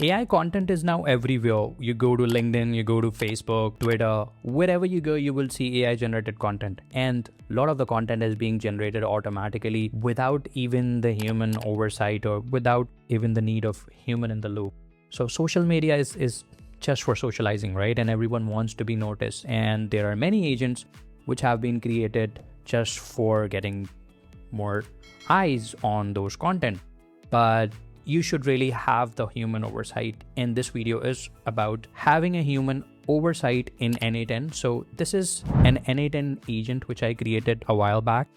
AI content is now everywhere. You go to LinkedIn, you go to Facebook, Twitter, wherever you go, you will see AI generated content. And a lot of the content is being generated automatically without even the human oversight or without even the need of human in the loop. So social media is just for socializing, right? And everyone wants to be noticed. And there are many agents which have been created just for getting more eyes on those content. But you should really have the human oversight. And this video is about having a human oversight in N8N. So this is an N8N agent which I created a while back,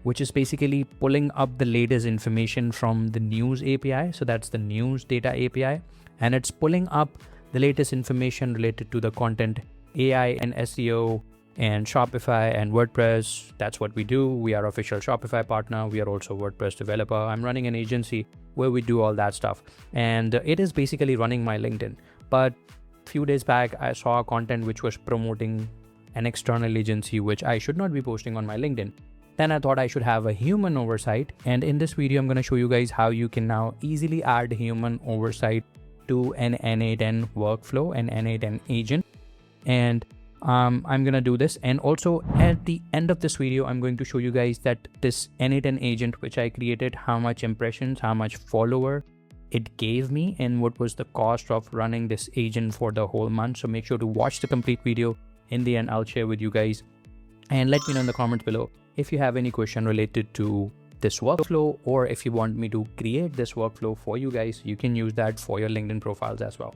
which is basically pulling up the latest information from the news API. So that's the news data API. And it's pulling up the latest information related to the content, AI and SEO and Shopify and WordPress. That's what we do. We are official Shopify partner. We are also WordPress developer. I'm running an agency where we do all that stuff. And it is basically running my LinkedIn. But a few days back, I saw content which was promoting an external agency, which I should not be posting on my LinkedIn. Then I thought I should have a human oversight. And in this video, I'm going to show you guys how you can now easily add human oversight to an N8N workflow, an N8N agent. And I'm going to do this. And also at the end of this video, I'm going to show you guys that this N8N agent, which I created, how much impressions, how much follower it gave me, and what was the cost of running this agent for the whole month. So make sure to watch the complete video. In the end, I'll share with you guys, and let me know in the comments below if you have any question related to this workflow, or if you want me to create this workflow for you guys. You can use that for your LinkedIn profiles as well.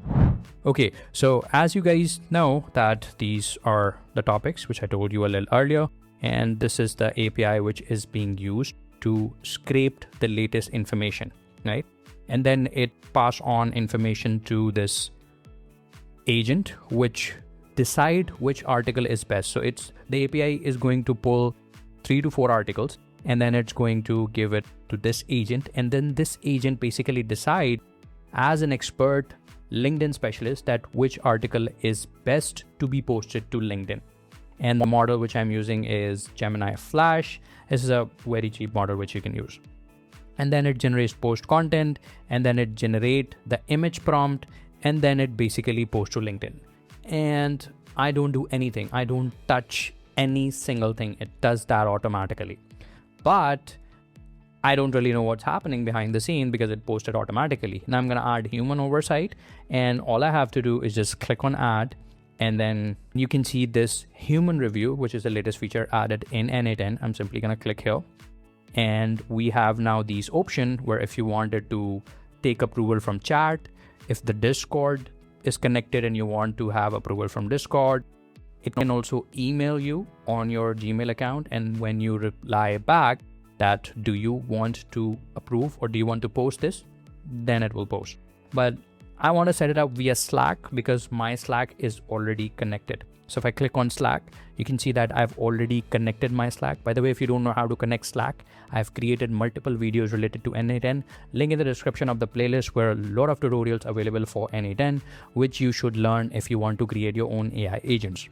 Okay, so as you guys know that these are the topics which I told you a little earlier, and this is the API which is being used to scrape the latest information, right? And then it pass on information to this agent which decide which article is best. So the API is going to pull 3 to 4 articles, and then it's going to give it to this agent. And then this agent basically decide as an expert LinkedIn specialist that which article is best to be posted to LinkedIn. And the model which I'm using is Gemini Flash. This is a very cheap model which you can use. And then it generates post content, and then it generate the image prompt, and then it basically posts to LinkedIn. And I don't do anything. I don't touch any single thing. It does that automatically. But I don't really know what's happening behind the scene because it posted automatically. Now I'm going to add human oversight, and all I have to do is just click on add, and then you can see this human review, which is the latest feature added in N8N. I'm simply going to click here, and we have now these options where if you wanted to take approval from chat, if the Discord is connected and you want to have approval from Discord, it can also email you on your Gmail account. And when you reply back that do you want to approve or do you want to post this, then it will post. But I want to set it up via Slack because my Slack is already connected. So if I click on Slack, you can see that I've already connected my Slack. By the way, if you don't know how to connect Slack, I've created multiple videos related to N8N. Link in the description of the playlist where a lot of tutorials available for N8N, which you should learn if you want to create your own AI agents.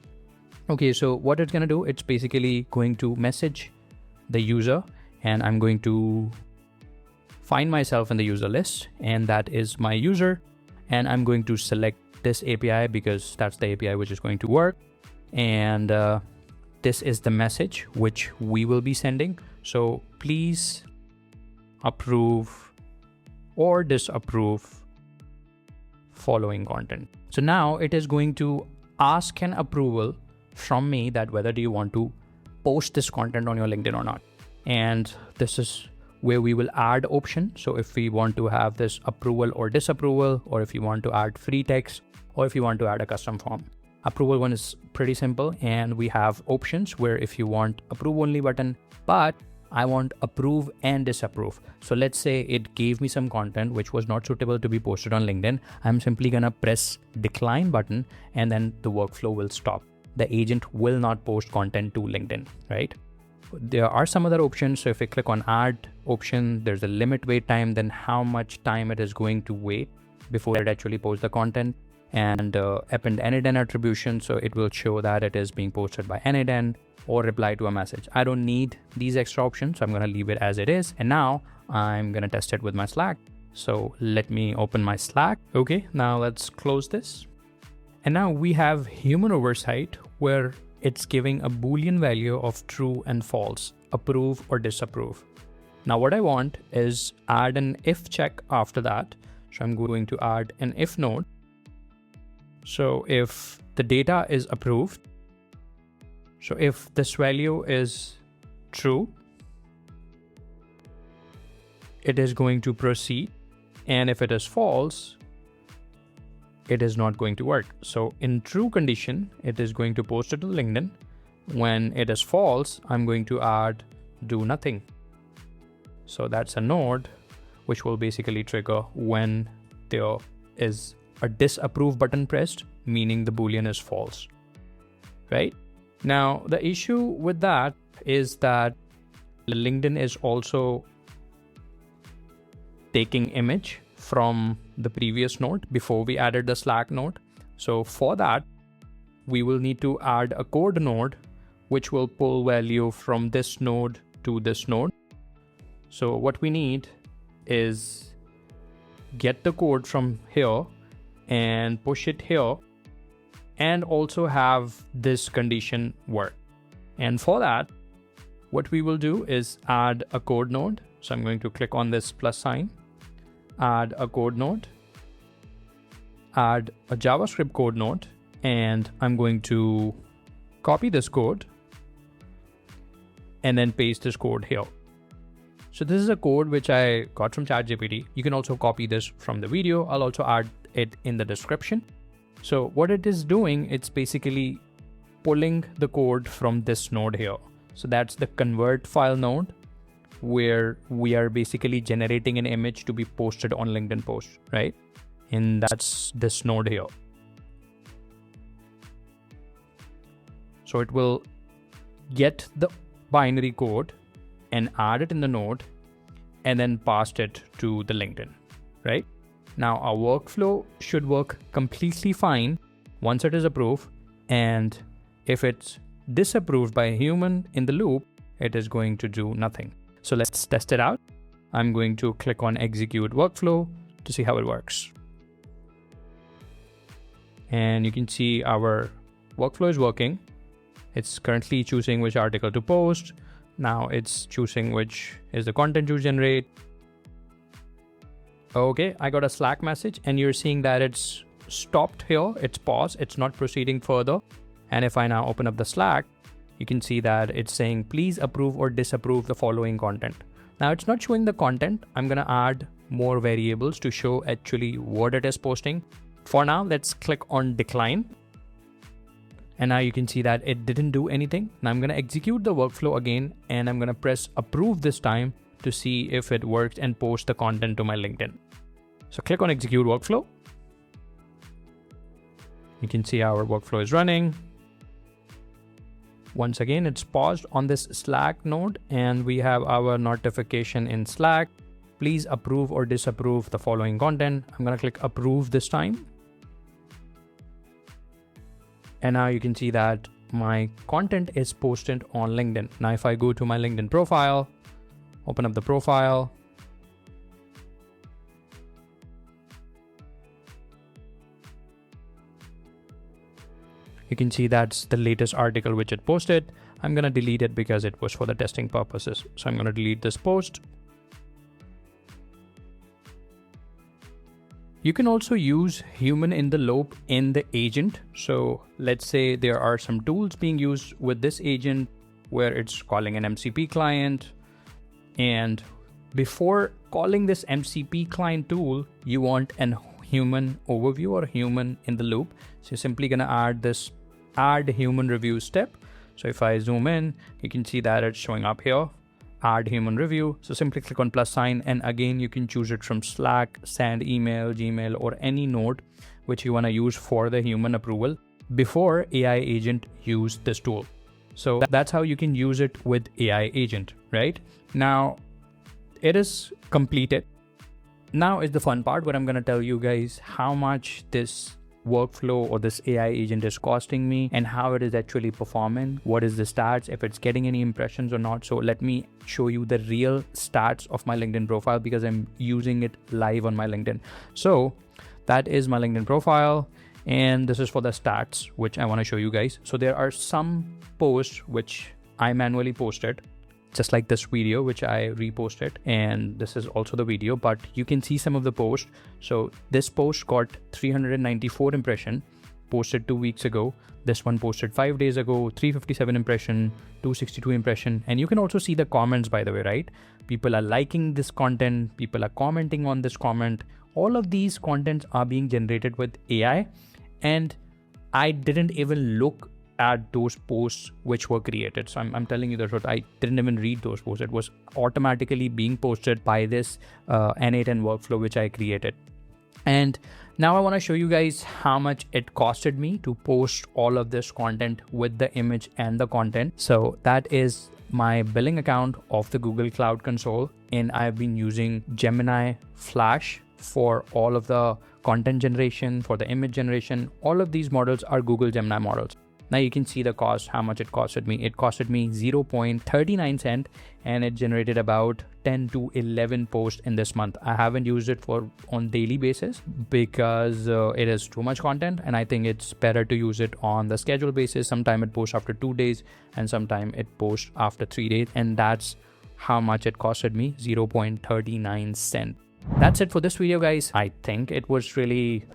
Okay, so what it's going to do, it's basically going to message the user, and I'm going to find myself in the user list, and that is my user. And I'm going to select this API because that's the API which is going to work. And this is the message which we will be sending. So please approve or disapprove following content. So now it is going to ask an approval from me that whether do you want to post this content on your LinkedIn or not. And this is where we will add option. So if we want to have this approval or disapproval, or if you want to add free text, or if you want to add a custom form. Approval one is pretty simple, and we have options where if you want approve only button, but I want approve and disapprove. So let's say it gave me some content which was not suitable to be posted on LinkedIn. I'm simply gonna press decline button, and then the workflow will stop. The agent will not post content to LinkedIn, right? There are some other options. So if I click on add option, there's a limit wait time, then how much time it is going to wait before it actually posts the content, and append N8N attribution. So it will show that it is being posted by N8N or reply to a message. I don't need these extra options, so I'm going to leave it as it is. And now I'm going to test it with my Slack. So let me open my Slack. Okay, now let's close this. And now we have human oversight where it's giving a Boolean value of true and false, approve or disapprove. Now what I want is add an if check after that. So I'm going to add an if node. So if the data is approved, so if this value is true, it is going to proceed. And if it is false, it is not going to work. So in true condition, it is going to post it to LinkedIn. When it is false, I'm going to add do nothing. So that's a node which will basically trigger when there is a disapprove button pressed, meaning the Boolean is false, right? Now, the issue with that is that LinkedIn is also taking image from the previous node before we added the Slack node. So for that, we will need to add a code node, which will pull value from this node to this node. So what we need is get the code from here and push it here, and also have this condition work. And for that, what we will do is add a code node. So I'm going to click on this plus sign, add a code node, add a JavaScript code node, and I'm going to copy this code and then paste this code here. So this is a code which I got from ChatGPT. You can also copy this from the video. I'll also add it in the description. So what it is doing, it's basically pulling the code from this node here. So that's the convert file node, where we are basically generating an image to be posted on LinkedIn post, right? And that's this node here. So it will get the binary code and add it in the node and then pass it to the LinkedIn, right? Now our workflow should work completely fine once it is approved. And if it's disapproved by a human in the loop, it is going to do nothing. So let's test it out. I'm going to click on execute workflow to see how it works. And you can see our workflow is working. It's currently choosing which article to post. Now it's choosing which is the content to generate. Okay, I got a Slack message and you're seeing that it's stopped here. It's paused. It's not proceeding further. And if I now open up the Slack, you can see that it's saying, please approve or disapprove the following content. Now it's not showing the content. I'm going to add more variables to show actually what it is posting. For now, let's click on decline. And now you can see that it didn't do anything. Now I'm going to execute the workflow again, and I'm going to press approve this time to see if it works and post the content to my LinkedIn. So click on execute workflow. You can see our workflow is running. Once again, it's paused on this Slack node, and we have our notification in Slack. Please approve or disapprove the following content. I'm going to click approve this time. And now you can see that my content is posted on LinkedIn. Now, if I go to my LinkedIn profile, open up the profile, you can see that's the latest article which it posted. I'm going to delete it because it was for the testing purposes. So I'm going to delete this post. You can also use human in the loop in the agent. So let's say there are some tools being used with this agent where it's calling an MCP client. And before calling this MCP client tool, you want an human overview or human in the loop. So you're simply going to add this add human review step. So if I zoom in, you can see that it's showing up here. Add human review. So simply click on plus sign, and again you can choose it from Slack, send email, Gmail, or any node which you want to use for the human approval before AI agent use this tool. So that's how you can use it with AI agent, right? Now it is completed. Now is the fun part where I'm going to tell you guys how much this workflow or this AI agent is costing me and how it is actually performing, what is the stats, if it's getting any impressions or not. So let me show you the real stats of my LinkedIn profile because I'm using it live on my LinkedIn. So that is my LinkedIn profile, and this is for the stats which I want to show you guys. So there are some posts which I manually posted, just like this video which I reposted, and this is also the video, but you can see some of the posts. So this post got 394 impression, posted 2 weeks ago. This one posted 5 days ago, 357 impression, 262 impression. And you can also see the comments, by the way, right? People are liking this content, people are commenting on this comment. All of these contents are being generated with AI, and I didn't even look at those posts which were created. So I'm telling you the truth, I didn't even read those posts. It was automatically being posted by this N8N workflow which I created. And now I want to show you guys how much it costed me to post all of this content with the image and the content. So that is my billing account of the Google Cloud Console, and I've been using Gemini Flash for all of the content generation, for the image generation. All of these models are Google Gemini models. Now you can see the cost, how much it costed me. It costed me 0.39 cent, and it generated about 10 to 11 posts in this month. I haven't used it on daily basis because it is too much content, and I think it's better to use it on the schedule basis. Sometime it posts after 2 days and sometime it posts after 3 days, and that's how much it costed me, 0.39 cent. That's it for this video, guys. I think it was really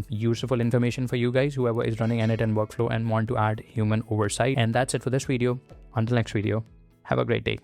useful information for you guys, whoever is running N8N workflow and want to add human oversight. And that's it for this video. Until next video, have a great day.